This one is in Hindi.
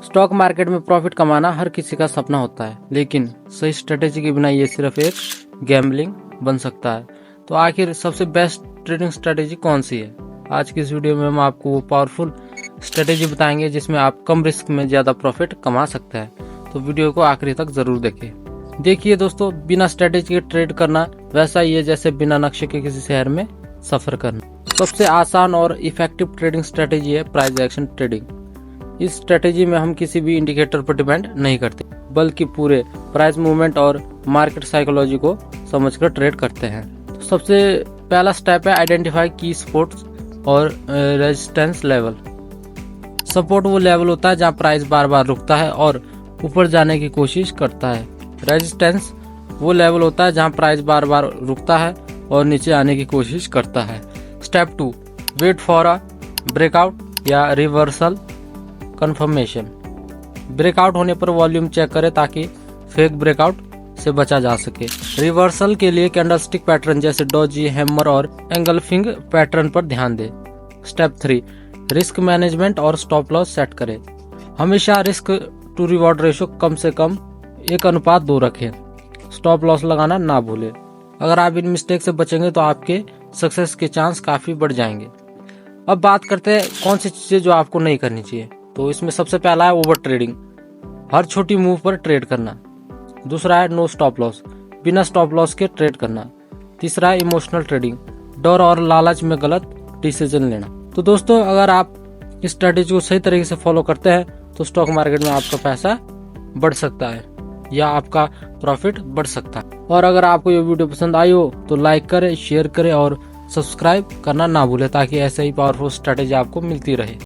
स्टॉक मार्केट में प्रॉफिट कमाना हर किसी का सपना होता है, लेकिन सही स्ट्रेटेजी के बिना ये सिर्फ एक गैम्बलिंग बन सकता है। तो आखिर सबसे बेस्ट ट्रेडिंग स्ट्रेटेजी कौन सी है? आज की इस वीडियो में हम आपको वो पावरफुल स्ट्रेटेजी बताएंगे जिसमें आप कम रिस्क में ज़्यादा प्रॉफिट कमा सकते हैं। तो वीडियो को आखिरी तक जरूर देखें। देखिए दोस्तों, बिना स्ट्रेटेजी के ट्रेड करना वैसा ही है जैसे बिना नक्शे के किसी शहर में सफर करना। सबसे आसान और इफेक्टिव ट्रेडिंग स्ट्रेटेजी है प्राइस एक्शन ट्रेडिंग। इस स्ट्रेटेजी में हम किसी भी इंडिकेटर पर डिपेंड नहीं करते, बल्कि पूरे प्राइस मूवमेंट और मार्केट साइकोलॉजी को समझकर ट्रेड करते हैं। तो सबसे पहला स्टेप है आइडेंटिफाई की सपोर्ट्स और रेजिस्टेंस लेवल। सपोर्ट वो लेवल होता है जहां प्राइस बार बार रुकता है और ऊपर जाने की कोशिश करता है। रेजिस्टेंस वो लेवल होता है जहां प्राइस बार बार रुकता है और नीचे आने की कोशिश करता है। Step 2, wait for a breakout या रिवर्सल कंफर्मेशन। ब्रेकआउट होने पर वॉल्यूम चेक करें ताकि फेक ब्रेकआउट से बचा जा सके। रिवर्सल के लिए कैंडलस्टिक पैटर्न जैसे डोजी, हैमर और एंगल्फिंग पैटर्न पर ध्यान दें। स्टेप 3, रिस्क मैनेजमेंट और स्टॉप लॉस सेट करें। हमेशा रिस्क टू रिवॉर्ड रेशो कम से कम 1:2 रखें। स्टॉप लॉस लगाना ना भूलें। अगर आप इन मिस्टेक से बचेंगे तो आपके सक्सेस के चांस काफी बढ़ जाएंगे। अब बात करते हैं कौन सी चीजें जो आपको नहीं करनी चाहिए। तो इसमें सबसे पहला है ओवर ट्रेडिंग, हर छोटी मूव पर ट्रेड करना। दूसरा है नो स्टॉप लॉस, बिना स्टॉप लॉस के ट्रेड करना। तीसरा है इमोशनल ट्रेडिंग, डर और लालच में गलत डिसीजन लेना। तो दोस्तों, अगर आप इस स्ट्रेटेजी को सही तरीके से फॉलो करते हैं तो स्टॉक मार्केट में आपका पैसा बढ़ सकता है या आपका प्रॉफिट बढ़ सकता है। और अगर आपको ये वीडियो पसंद आई हो तो लाइक करें, शेयर करें और सब्सक्राइब करना ना भूलें ताकि ऐसे ही पावरफुल स्ट्रेटेजी आपको मिलती रहे।